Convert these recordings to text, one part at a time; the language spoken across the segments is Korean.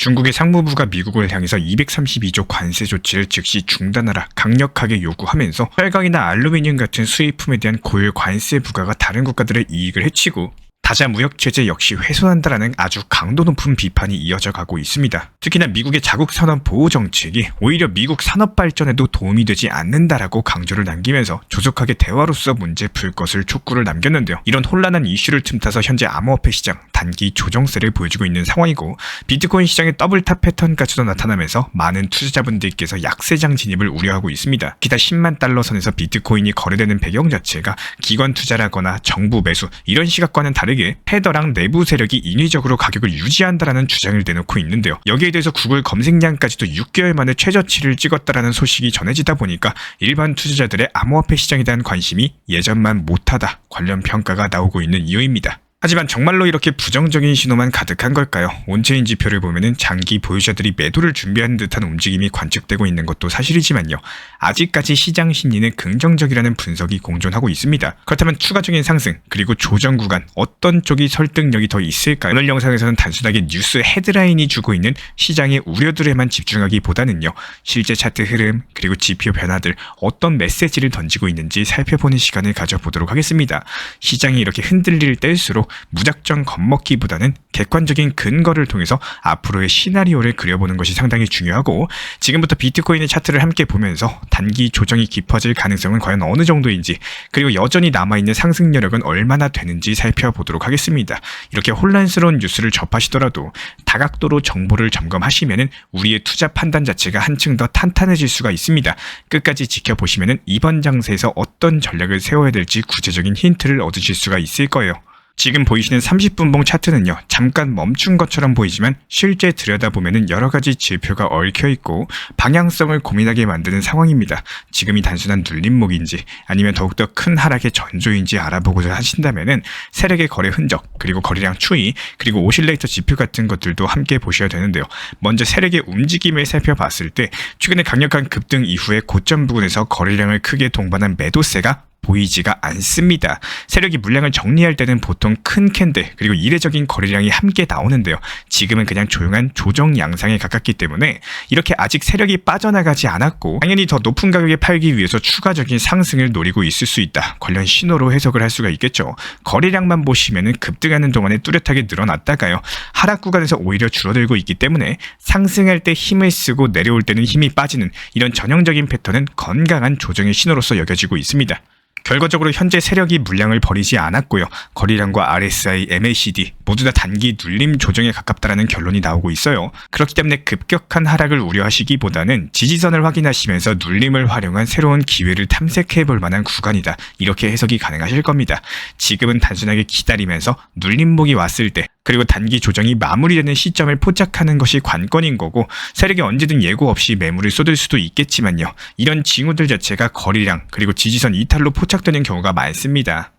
중국의 상무부가 미국을 향해서 232조 관세 조치를 즉시 중단하라 강력하게 요구하면서 철강이나 알루미늄 같은 수입품에 대한 고유 관세 부과가 다른 국가들의 이익을 해치고 다자 무역 체제 역시 훼손한다라는 아주 강도 높은 비판이 이어져 가고 있습니다. 특히나 미국의 자국 산업 보호 정책이 오히려 미국 산업 발전에도 도움이 되지 않는다라고 강조를 남기면서 조속하게 대화로서 문제 풀 것을 촉구를 남겼는데요. 이런 혼란한 이슈를 틈타서 현재 암호화폐 시장 단기 조정세를 보여주고 있는 상황이고, 비트코인 시장의 더블탑 패턴까지도 나타나면서 많은 투자자분들께서 약세장 진입을 우려하고 있습니다. 기타 10만 달러 선에서 비트코인이 거래되는 배경 자체가 기관 투자라거나 정부 매수 이런 시각과는 다르게 테더랑 내부 세력이 인위적으로 가격을 유지한다라는 주장을 내놓고 있는데요. 여기에 대해서 구글 검색량까지도 6개월 만에 최저치를 찍었다라는 소식이 전해지다 보니까 일반 투자자들의 암호화폐 시장에 대한 관심이 예전만 못하다 관련 평가가 나오고 있는 이유입니다. 하지만 정말로 이렇게 부정적인 신호만 가득한 걸까요? 온체인 지표를 보면은 장기 보유자들이 매도를 준비하는 듯한 움직임이 관측되고 있는 것도 사실이지만요. 아직까지 시장 심리는 긍정적이라는 분석이 공존하고 있습니다. 그렇다면 추가적인 상승 그리고 조정 구간 어떤 쪽이 설득력이 더 있을까요? 오늘 영상에서는 단순하게 뉴스 헤드라인이 주고 있는 시장의 우려들에만 집중하기보다는요. 실제 차트 흐름 그리고 지표 변화들 어떤 메시지를 던지고 있는지 살펴보는 시간을 가져보도록 하겠습니다. 시장이 이렇게 흔들릴 때일수록 무작정 겁먹기보다는 객관적인 근거를 통해서 앞으로의 시나리오를 그려보는 것이 상당히 중요하고, 지금부터 비트코인의 차트를 함께 보면서 단기 조정이 깊어질 가능성은 과연 어느 정도인지, 그리고 여전히 남아있는 상승 여력은 얼마나 되는지 살펴보도록 하겠습니다. 이렇게 혼란스러운 뉴스를 접하시더라도 다각도로 정보를 점검하시면 우리의 투자 판단 자체가 한층 더 탄탄해질 수가 있습니다. 끝까지 지켜보시면 이번 장세에서 어떤 전략을 세워야 될지 구체적인 힌트를 얻으실 수가 있을 거예요. 지금 보이시는 30분봉 차트는요, 잠깐 멈춘 것처럼 보이지만 실제 들여다보면 여러 가지 지표가 얽혀있고 방향성을 고민하게 만드는 상황입니다. 지금이 단순한 눌림목인지 아니면 더욱더 큰 하락의 전조인지 알아보고자 하신다면 세력의 거래 흔적, 그리고 거래량 추이, 그리고 오실레이터 지표 같은 것들도 함께 보셔야 되는데요. 먼저 세력의 움직임을 살펴봤을 때 최근에 강력한 급등 이후에 고점 부근에서 거래량을 크게 동반한 매도세가 보이지가 않습니다. 세력이 물량을 정리할 때는 보통 큰 캔들 그리고 이례적인 거래량이 함께 나오는데요. 지금은 그냥 조용한 조정 양상에 가깝기 때문에 이렇게 아직 세력이 빠져나가지 않았고 당연히 더 높은 가격에 팔기 위해서 추가적인 상승을 노리고 있을 수 있다. 관련 신호로 해석을 할 수가 있겠죠. 거래량만 보시면은 급등하는 동안에 뚜렷하게 늘어났다가요. 하락 구간에서 오히려 줄어들고 있기 때문에 상승할 때 힘을 쓰고 내려올 때는 힘이 빠지는 이런 전형적인 패턴은 건강한 조정의 신호로서 여겨지고 있습니다. 결과적으로 현재 세력이 물량을 버리지 않았고요. 거래량과 RSI, MACD 모두 다 단기 눌림 조정에 가깝다라는 결론이 나오고 있어요. 그렇기 때문에 급격한 하락을 우려하시기보다는 지지선을 확인하시면서 눌림을 활용한 새로운 기회를 탐색해 볼 만한 구간이다. 이렇게 해석이 가능하실 겁니다. 지금은 단순하게 기다리면서 눌림목이 왔을 때 그리고 단기 조정이 마무리되는 시점을 포착하는 것이 관건인 거고, 세력이 언제든 예고 없이 매물을 쏟을 수도 있겠지만요. 이런 징후들 자체가 거래량 그리고 지지선 이탈로 포착되는 경우가 많습니다.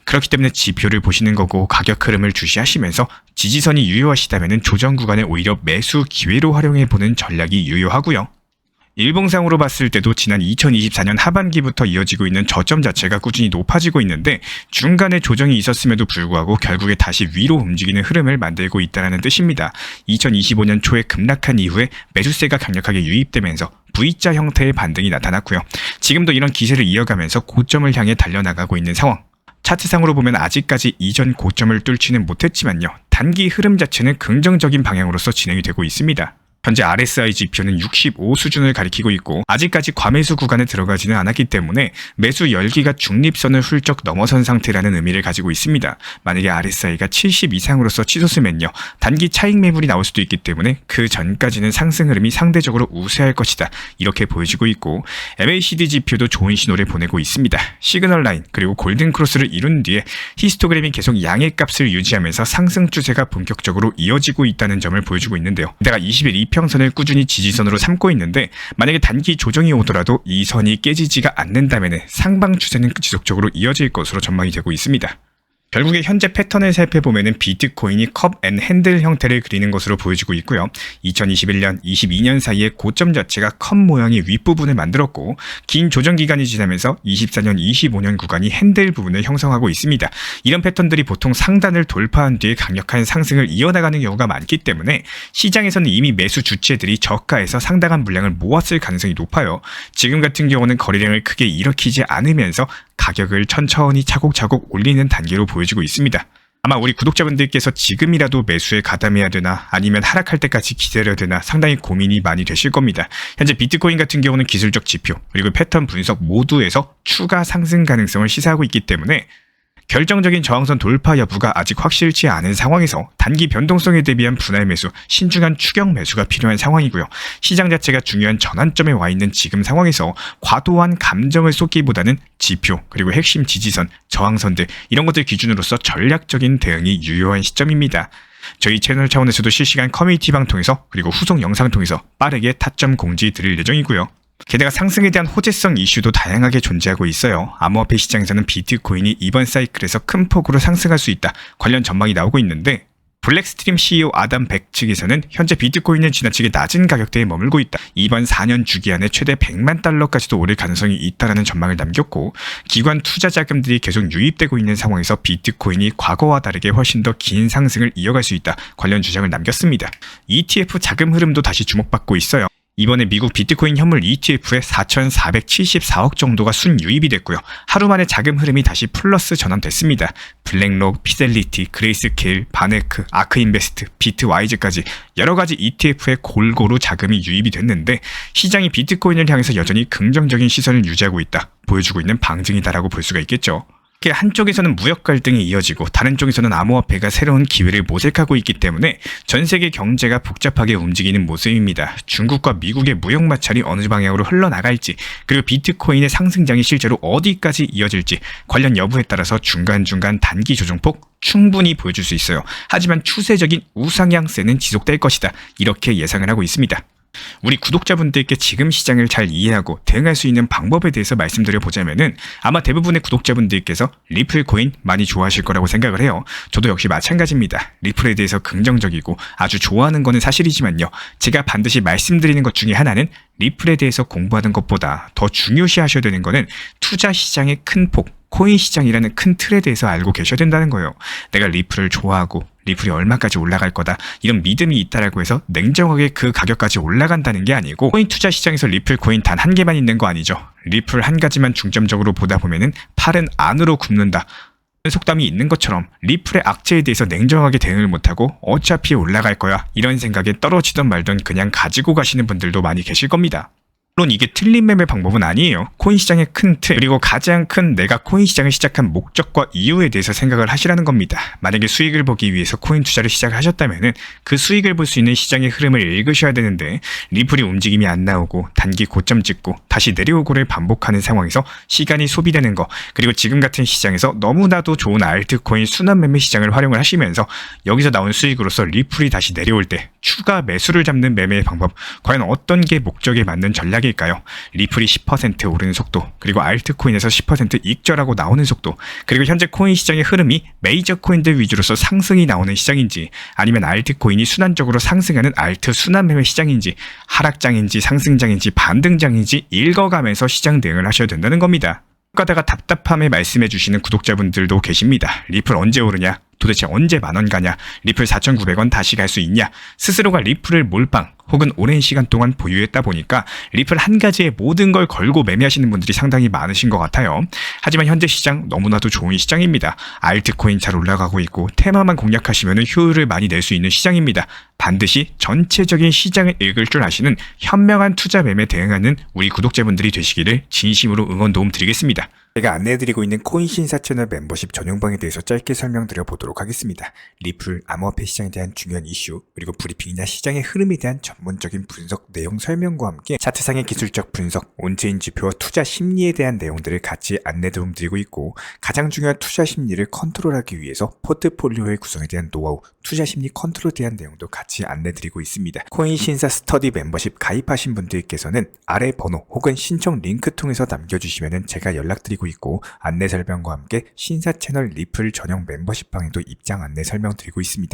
그렇기 때문에 지표를 보시는 거고 가격 흐름을 주시하시면서 지지선이 유효하시다면 조정 구간을 오히려 매수 기회로 활용해보는 전략이 유효하고요. 일봉상으로 봤을 때도 지난 2024년 하반기부터 이어지고 있는 저점 자체가 꾸준히 높아지고 있는데 중간에 조정이 있었음에도 불구하고 결국에 다시 위로 움직이는 흐름을 만들고 있다는 뜻입니다. 2025년 초에 급락한 이후에 매수세가 강력하게 유입되면서 V자 형태의 반등이 나타났고요. 지금도 이런 기세를 이어가면서 고점을 향해 달려나가고 있는 상황. 차트상으로 보면 아직까지 이전 고점을 뚫지는 못했지만요. 단기 흐름 자체는 긍정적인 방향으로서 진행이 되고 있습니다. 현재 RSI 지표는 65 수준을 가리키고 있고 아직까지 과매수 구간에 들어가지는 않았기 때문에 매수 열기가 중립선을 훌쩍 넘어선 상태라는 의미를 가지고 있습니다. 만약에 RSI가 70 이상으로서 치솟으면요. 단기 차익 매물이 나올 수도 있기 때문에 그 전까지는 상승 흐름이 상대적으로 우세할 것이다. 이렇게 보여지고 있고 MACD 지표도 좋은 신호를 보내고 있습니다. 시그널 라인 그리고 골든 크로스를 이룬 뒤에 히스토그램이 계속 양의 값을 유지하면서 상승 추세가 본격적으로 이어지고 있다는 점을 보여주고 있는데요. 이따가 21 이평선을 꾸준히 지지선으로 삼고 있는데 만약에 단기 조정이 오더라도 이 선이 깨지지가 않는다면 상방 추세는 지속적으로 이어질 것으로 전망이 되고 있습니다. 결국에 현재 패턴을 살펴보면 비트코인이 컵 앤 핸들 형태를 그리는 것으로 보여지고 있고요. 2021년, 22년 사이에 고점 자체가 컵 모양의 윗부분을 만들었고 긴 조정 기간이 지나면서 24년, 25년 구간이 핸들 부분을 형성하고 있습니다. 이런 패턴들이 보통 상단을 돌파한 뒤에 강력한 상승을 이어나가는 경우가 많기 때문에 시장에서는 이미 매수 주체들이 저가에서 상당한 물량을 모았을 가능성이 높아요. 지금 같은 경우는 거래량을 크게 일으키지 않으면서 가격을 천천히 차곡차곡 올리는 단계로 보여지고 있습니다. 아마 우리 구독자분들께서 지금이라도 매수에 가담해야 되나 아니면 하락할 때까지 기다려야 되나 상당히 고민이 많이 되실 겁니다. 현재 비트코인 같은 경우는 기술적 지표 그리고 패턴 분석 모두에서 추가 상승 가능성을 시사하고 있기 때문에 결정적인 저항선 돌파 여부가 아직 확실치 않은 상황에서 단기 변동성에 대비한 분할 매수, 신중한 추격 매수가 필요한 상황이고요. 시장 자체가 중요한 전환점에 와 있는 지금 상황에서 과도한 감정을 쏟기보다는 지표, 그리고 핵심 지지선, 저항선들 이런 것들 기준으로서 전략적인 대응이 유효한 시점입니다. 저희 채널 차원에서도 실시간 커뮤니티방 통해서 그리고 후속 영상 통해서 빠르게 타점 공지 드릴 예정이고요. 게다가 상승에 대한 호재성 이슈도 다양하게 존재하고 있어요. 암호화폐 시장에서는 비트코인이 이번 사이클에서 큰 폭으로 상승할 수 있다. 관련 전망이 나오고 있는데 블랙스트림 CEO 아담 백 측에서는 현재 비트코인은 지나치게 낮은 가격대에 머물고 있다. 이번 4년 주기 안에 최대 100만 달러까지도 오를 가능성이 있다라는 전망을 남겼고 기관 투자 자금들이 계속 유입되고 있는 상황에서 비트코인이 과거와 다르게 훨씬 더 긴 상승을 이어갈 수 있다. 관련 주장을 남겼습니다. ETF 자금 흐름도 다시 주목받고 있어요. 이번에 미국 비트코인 현물 ETF에 4,474억 정도가 순유입이 됐고요. 하루 만에 자금 흐름이 다시 플러스 전환됐습니다. 블랙록, 피델리티, 그레이스케일, 바네크, 아크인베스트, 비트와이즈까지 여러 가지 ETF에 골고루 자금이 유입이 됐는데 시장이 비트코인을 향해서 여전히 긍정적인 시선을 유지하고 있다. 보여주고 있는 방증이다라고 볼 수가 있겠죠. 한쪽에서는 무역 갈등이 이어지고 다른 쪽에서는 암호화폐가 새로운 기회를 모색하고 있기 때문에 전 세계 경제가 복잡하게 움직이는 모습입니다. 중국과 미국의 무역 마찰이 어느 방향으로 흘러나갈지 그리고 비트코인의 상승장이 실제로 어디까지 이어질지 관련 여부에 따라서 중간중간 단기 조정폭 충분히 보여줄 수 있어요. 하지만 추세적인 우상향세는 지속될 것이다. 이렇게 예상을 하고 있습니다. 우리 구독자분들께 지금 시장을 잘 이해하고 대응할 수 있는 방법에 대해서 말씀드려보자면은 아마 대부분의 구독자분들께서 리플 코인 많이 좋아하실 거라고 생각을 해요. 저도 역시 마찬가지입니다. 리플에 대해서 긍정적이고 아주 좋아하는 거는 사실이지만요. 제가 반드시 말씀드리는 것 중에 하나는 리플에 대해서 공부하는 것보다 더 중요시 하셔야 되는 거는 투자 시장의 큰 폭, 코인 시장이라는 큰 틀에 대해서 알고 계셔야 된다는 거예요. 내가 리플을 좋아하고 리플이 얼마까지 올라갈 거다 이런 믿음이 있다라고 해서 냉정하게 그 가격까지 올라간다는 게 아니고 코인 투자 시장에서 리플 코인 단 한 개만 있는 거 아니죠. 리플 한 가지만 중점적으로 보다 보면은 팔은 안으로 굽는다. 속담이 있는 것처럼 리플의 악재에 대해서 냉정하게 대응을 못하고 어차피 올라갈 거야 이런 생각에 떨어지던 말던 그냥 가지고 가시는 분들도 많이 계실 겁니다. 물론 이게 틀린 매매 방법은 아니에요. 코인 시장의 큰 틀, 그리고 가장 큰 내가 코인 시장을 시작한 목적과 이유에 대해서 생각을 하시라는 겁니다. 만약에 수익을 보기 위해서 코인 투자를 시작하셨다면 그 수익을 볼 수 있는 시장의 흐름을 읽으셔야 되는데 리플이 움직임이 안 나오고 단기 고점 찍고 다시 내려오고를 반복하는 상황에서 시간이 소비되는 거, 그리고 지금 같은 시장에서 너무나도 좋은 알트코인 순환 매매 시장을 활용을 하시면서 여기서 나온 수익으로서 리플이 다시 내려올 때 추가 매수를 잡는 매매의 방법, 과연 어떤 게 목적에 맞는 전략일까요? 리플이 10% 오르는 속도, 그리고 알트코인에서 10% 익절하고 나오는 속도, 그리고 현재 코인 시장의 흐름이 메이저 코인들 위주로서 상승이 나오는 시장인지, 아니면 알트코인이 순환적으로 상승하는 알트 순환 매매 시장인지, 하락장인지 상승장인지 반등장인지 읽어가면서 시장 대응을 하셔야 된다는 겁니다. 가다가 답답함에 말씀해 주시는 구독자분들도 계십니다. 리플 언제 오르냐? 도대체 언제 만원 가냐? 리플 4,900원 다시 갈 수 있냐? 스스로가 리플을 몰빵 혹은 오랜 시간 동안 보유했다 보니까 리플 한 가지에 모든 걸 걸고 매매하시는 분들이 상당히 많으신 것 같아요. 하지만 현재 시장 너무나도 좋은 시장입니다. 알트코인 잘 올라가고 있고 테마만 공략하시면 효율을 많이 낼 수 있는 시장입니다. 반드시 전체적인 시장을 읽을 줄 아시는 현명한 투자 매매 대응하는 우리 구독자분들이 되시기를 진심으로 응원 도움 드리겠습니다. 제가 안내해드리고 있는 코인 신사 채널 멤버십 전용방에 대해서 짧게 설명드려 보도록 하겠습니다. 리플, 암호화폐 시장에 대한 중요한 이슈, 그리고 브리핑이나 시장의 흐름에 대한 전문적인 분석 내용 설명과 함께 차트상의 기술적 분석, 온체인 지표와 투자 심리에 대한 내용들을 같이 안내 도움드리고 있고, 가장 중요한 투자 심리를 컨트롤하기 위해서 포트폴리오의 구성에 대한 노하우, 투자 심리 컨트롤에 대한 내용도 같이 안내드리고 있습니다. 코인 신사 스터디 멤버십 가입하신 분들께서는 아래 번호 혹은 신청 링크 통해서 남겨주시면 제가 연락드리고 있고, 안내 설명과 함께 신사 채널 리플 전용 멤버십 방에도 입장 안내 설명드리고 있습니다.